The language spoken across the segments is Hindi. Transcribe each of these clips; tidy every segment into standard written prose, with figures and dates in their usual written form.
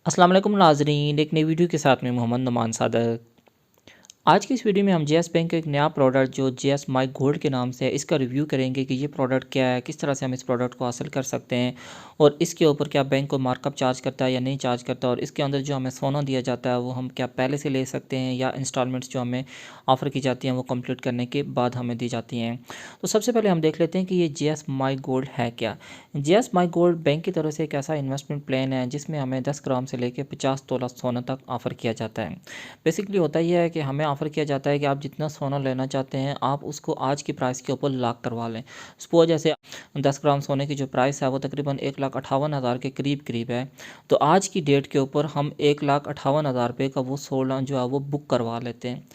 अस्सलाम वालेकुम नाज़रीन, एक नई वीडियो के साथ में मोहम्मद नुमान सादक। आज की इस वीडियो में हम जेएस बैंक का एक नया प्रोडक्ट जो जेएस माई गोल्ड के नाम से है इसका रिव्यू करेंगे कि ये प्रोडक्ट क्या है, किस तरह से हम इस प्रोडक्ट को हासिल कर सकते हैं और इसके ऊपर क्या बैंक को मार्कअप चार्ज करता है या नहीं चार्ज करता, और इसके अंदर जो हमें सोना दिया जाता है वो हम क्या पहले से ले सकते हैं या इंस्टॉलमेंट्स जो हमें ऑफ़र की जाती हैं वो कंप्लीट करने के बाद हमें दी जाती हैं। तो सबसे पहले हम देख लेते हैं कि ये जेएस माई गोल्ड है क्या। जेएस माई गोल्ड बैंक की तरफ से एक ऐसा इन्वेस्टमेंट प्लान है जिसमें हमें 10 ग्राम से लेकर 50 तोला सोना तक ऑफ़र किया जाता है। बेसिकली होता ही है कि हमें ऑफ़र किया जाता है कि आप जितना सोना लेना चाहते हैं आप उसको आज की प्राइस के ऊपर लॉक करवा लें। सपोज जैसे 10 ग्राम सोने की जो प्राइस है वो तकरीबन 1,58,000 के करीब करीब है। तो आज की डेट के ऊपर हम 1,58,000 रुपये का वो सोना जो है वो बुक करवा लेते हैं।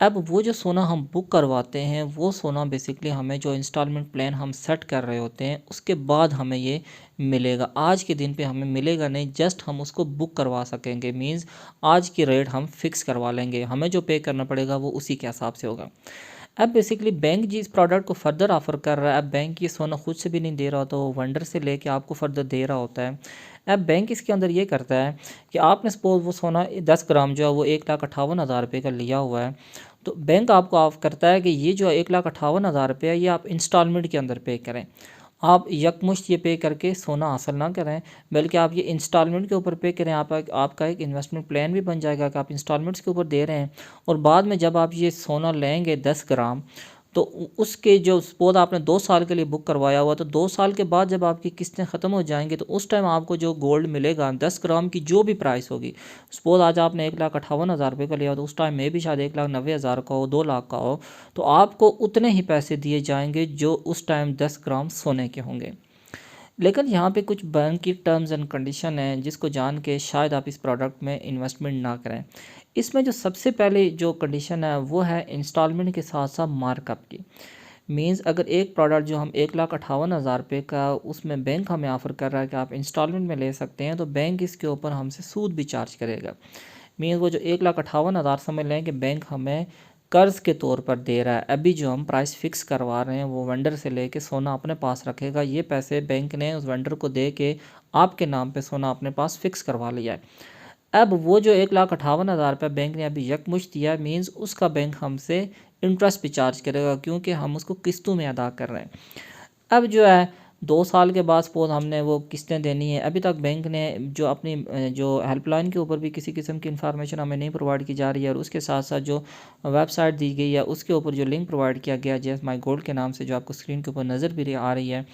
अब वो जो सोना हम बुक करवाते हैं वो सोना बेसिकली हमें जो इंस्टॉलमेंट प्लान हम सेट कर रहे होते हैं उसके बाद हमें ये मिलेगा। आज के दिन पे हमें मिलेगा नहीं, जस्ट हम उसको बुक करवा सकेंगे। मींस आज की रेट हम फिक्स करवा लेंगे, हमें जो पे करना पड़ेगा वो उसी के हिसाब से होगा। अब बेसिकली बैंक जिस प्रोडक्ट को फर्दर ऑफर कर रहा है, अब बैंक ये सोना खुद से भी नहीं दे रहा होता, वो वेंडर से लेके आपको फर्दर दे रहा होता है। अब बैंक इसके अंदर ये करता है कि आपने सपोज वो सोना 10 ग्राम जो है वो 1,58,000 रुपये का लिया हुआ है, तो बैंक आपको ऑफ करता है कि ये जो 1,58,000 रुपये है ये आप इंस्टॉलमेंट के अंदर पे करें। आप यकमुश्त ये पे करके सोना हासिल ना करें, बल्कि आप ये इंस्टॉलमेंट के ऊपर पे करें। आपका एक इन्वेस्टमेंट प्लान भी बन जाएगा कि आप इंस्टॉलमेंट्स के ऊपर दे रहे हैं, और बाद में जब आप ये सोना लेंगे 10 ग्राम, तो उसके जो सपोज आपने 2 साल के लिए बुक करवाया हुआ, तो 2 साल के बाद जब आपकी किस्तें ख़त्म हो जाएंगी तो उस टाइम आपको जो गोल्ड मिलेगा 10 ग्राम की जो भी प्राइस होगी, सपोज आज आपने 1,58,000 रुपये का लिया तो उस टाइम में भी शायद 1,90,000 का हो, 2 लाख का हो, तो आपको उतने ही पैसे दिए जाएंगे जो उस टाइम 10 ग्राम सोने के होंगे। लेकिन यहाँ पे कुछ बैंक की टर्म्स एंड कंडीशन है जिसको जान के शायद आप इस प्रोडक्ट में इन्वेस्टमेंट ना करें। इसमें जो सबसे पहले जो कंडीशन है वो है इंस्टॉलमेंट के साथ साथ मार्कअप की। मींस अगर एक प्रोडक्ट जो हम 1,58,000 रुपये का उसमें बैंक हमें ऑफ़र कर रहा है कि आप इंस्टॉलमेंट में ले सकते हैं, तो बैंक इसके ऊपर हमसे सूद भी चार्ज करेगा। मीन्स वो जो 1,58,000 समझ लें कि बैंक हमें कर्ज़ के तौर पर दे रहा है। अभी जो हम प्राइस फिक्स करवा रहे हैं वो वेंडर से लेके सोना अपने पास रखेगा, ये पैसे बैंक ने उस वेंडर को दे के आपके नाम पे सोना अपने पास फिक्स करवा लिया है। अब वो जो 1,58,000 रुपये बैंक ने अभी यकमुश्त दिया, मीन्स उसका बैंक हमसे इंटरेस्ट भी चार्ज करेगा क्योंकि हम उसको किस्तों में अदा कर रहे हैं। अब जो है 2 साल के बाद सपोज हमने वो किस्तें देनी है, अभी तक बैंक ने जो अपनी जो हेल्पलाइन के ऊपर भी किसी किस्म की इन्फॉर्मेशन हमें नहीं प्रोवाइड की जा रही है, और उसके साथ साथ जो वेबसाइट दी गई है उसके ऊपर जो लिंक प्रोवाइड किया गया जेएस माई गोल्ड के नाम से जो आपको स्क्रीन के ऊपर नज़र भी आ रही है,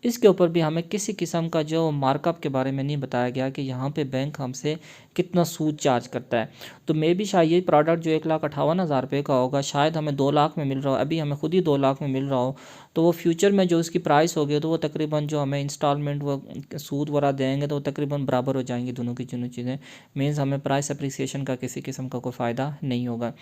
इसके ऊपर भी हमें किसी किस्म का जो मार्कअप के बारे में नहीं बताया गया कि यहाँ पे बैंक हमसे कितना सूद चार्ज करता है। तो मे भी शायद ये प्रोडक्ट जो 1,58,000 रुपये का होगा शायद हमें 2 लाख में मिल रहा हो, अभी हमें खुद ही 2 लाख में मिल रहा हो, तो वो फ्यूचर में जो उसकी प्राइस होगी तो वो तकरीबन जो हमें इंस्टॉलमेंट वो सूद वगैरह देंगे तो वो तकरीबन बराबर हो जाएंगी दोनों की दोनों चीज़ें। मीन्स हमें प्राइस अप्रिसिएशन का किसी किस्म का कोई फ़ायदा नहीं होगा।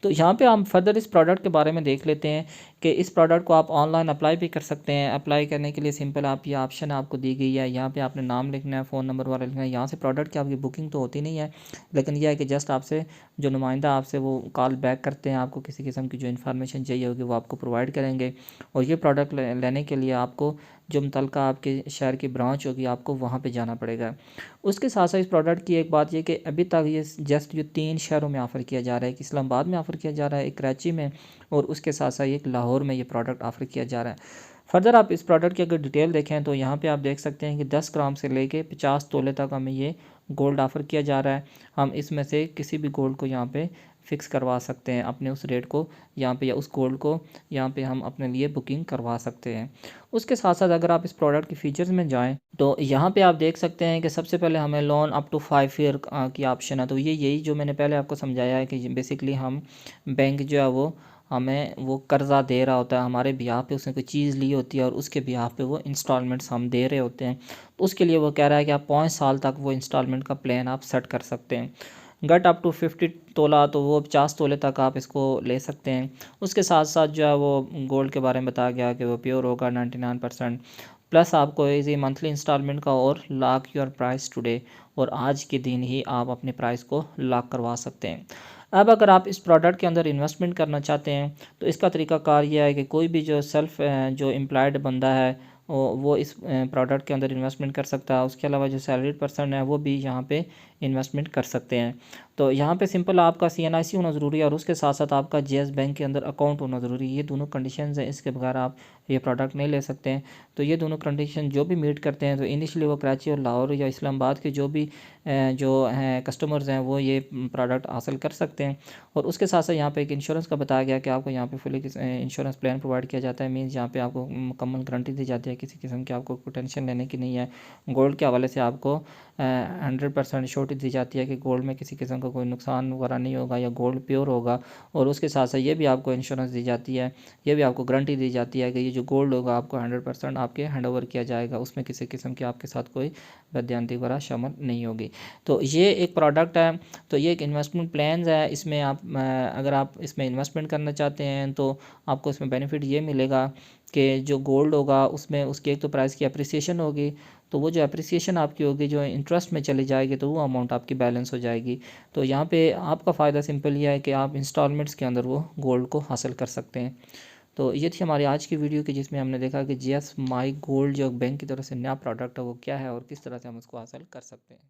तो यहाँ पे हम फर्दर इस प्रोडक्ट के बारे में देख लेते हैं कि इस प्रोडक्ट को आप ऑनलाइन अप्लाई भी कर सकते हैं। अप्लाई करने के लिए सिंपल आप ये ऑप्शन आपको दी गई है, यहाँ पे आपने नाम लिखना है, फ़ोन नंबर वाला लिखना है। यहाँ से प्रोडक्ट की आपकी बुकिंग तो होती नहीं है, लेकिन यह है कि जस्ट आपसे जो नुमाइंदा आपसे वो कॉल बैक करते हैं, आपको किसी किस्म की जो इन्फॉर्मेशन चाहिए होगी वो आपको प्रोवाइड करेंगे, और ये प्रोडक्ट लेने के लिए आपको जो मुतलका आपके शहर की ब्रांच होगी आपको वहाँ पे जाना पड़ेगा। उसके साथ साथ इस प्रोडक्ट की एक बात ये कि अभी तक ये जस्ट जो 3 शहरों में ऑफ़र किया जा रहा है, कि इस्लामाबाद में ऑफ़र किया जा रहा है, एक कराची में, और उसके साथ साथ एक लाहौर में ये प्रोडक्ट ऑफ़र किया जा रहा है। फर्दर आप इस प्रोडक्ट की अगर डिटेल देखें तो यहाँ पे आप देख सकते हैं कि 10 ग्राम से लेके 50 तोले तक हमें ये गोल्ड ऑफ़र किया जा रहा है। हम इसमें से किसी भी गोल्ड को यहाँ पे फ़िक्स करवा सकते हैं, अपने उस रेट को यहाँ पे या उस गोल्ड को यहाँ पे हम अपने लिए बुकिंग करवा सकते हैं। उसके साथ साथ अगर आप इस प्रोडक्ट के फ़ीचर्स में जाएँ तो यहाँ पे आप देख सकते हैं कि सबसे पहले हमें लोन अप टू 5 ईयर की ऑप्शन है। तो ये यही जो मैंने पहले आपको समझाया है कि बेसिकली हम बैंक जो है वो हमें वो कर्ज़ा दे रहा होता है, हमारे बिहाफ़ पे उसने कोई चीज़ ली होती है और उसके बिहाफ़ पे वो इंस्टॉलमेंट्स हम दे रहे होते हैं। तो उसके लिए वो कह रहा है कि आप 5 साल तक वो इंस्टॉलमेंट का प्लान आप सेट कर सकते हैं। गट अप टू 50 तोला, तो वो 50 तोले तक आप इसको ले सकते हैं। उसके साथ साथ जो है वो गोल्ड के बारे में बताया गया कि वो प्योर होगा 99%, प्लस आपको इजी मंथली इंस्टॉलमेंट का, और लॉक योर प्राइस टुडे, और आज के दिन ही आप अपने प्राइस को लॉक करवा सकते हैं। अब अगर आप इस प्रोडक्ट के अंदर इन्वेस्टमेंट करना चाहते हैं तो इसका तरीकाकार यह है कि कोई भी जो जो एम्प्लॉयड बंदा है वो इस प्रोडक्ट के अंदर इन्वेस्टमेंट कर सकता है। उसके अलावा जो सैलरीड पर्सन है वो भी यहाँ पे इन्वेस्टमेंट कर सकते हैं। तो यहाँ पे सिंपल आपका CNIC होना ज़रूरी है और उसके साथ साथ आपका JS बैंक के अंदर अकाउंट होना ज़रूरी है। ये दोनों कंडीशंस हैं, इसके बगैर आप ये प्रोडक्ट नहीं ले सकते हैं। तो ये दोनों कंडीशन जो भी मीट करते हैं, तो इनिशियली वो कराची और लाहौर या इस्लामाबाद के जो भी जो हैं कस्टमर्स हैं वो ये प्रोडक्ट हासिल कर सकते हैं। और उसके साथ साथ यहाँ पे एक इंश्योरेंस का बताया गया कि आपको यहाँ पे फुली इंश्योरेंस प्लान प्रोवाइड किया जाता है। मीन्स यहाँ पे आपको मुकम्मल गारंटी दी जाती है, किसी किस्म की आपको कोई टेंशन लेने की नहीं है। गोल्ड के हवाले से आपको 100% श्योरिटी दी जाती है कि गोल्ड में किसी किस्म का कोई नुकसान वगैरह नहीं होगा या गोल्ड प्योर होगा। और उसके साथ साथ ये भी आपको इंश्योरेंस दी जाती है, ये भी आपको गारंटी दी जाती है कि ये जो गोल्ड होगा आपको 100% आपके हैंड ओवर किया जाएगा, उसमें किसी किस्म की आपके साथ कोई बदयांती वगैरह शामिल नहीं होगी। तो ये एक प्रोडक्ट है। तो ये एक इन्वेस्टमेंट प्लान्स है। इसमें आप अगर आप इसमें इन्वेस्टमेंट करना चाहते हैं तो आपको इसमें बेनिफिट ये मिलेगा कि जो गोल्ड होगा उसमें उसकी एक तो प्राइस की अप्रिसिएशन होगी, तो वो जो अप्रिसिएशन आपकी होगी जो इंटरेस्ट में चली जाएगी तो वो अमाउंट आपकी बैलेंस हो जाएगी। तो यहाँ पे आपका फ़ायदा सिंपल ये है कि आप इंस्टॉलमेंट्स के अंदर वो गोल्ड को हासिल कर सकते हैं। तो ये थी हमारी आज की वीडियो की जिसमें हमने देखा कि JS माई गोल्ड जो बैंक की तरफ से नया प्रोडक्ट है वो क्या है और किस तरह से हम उसको हासिल कर सकते हैं।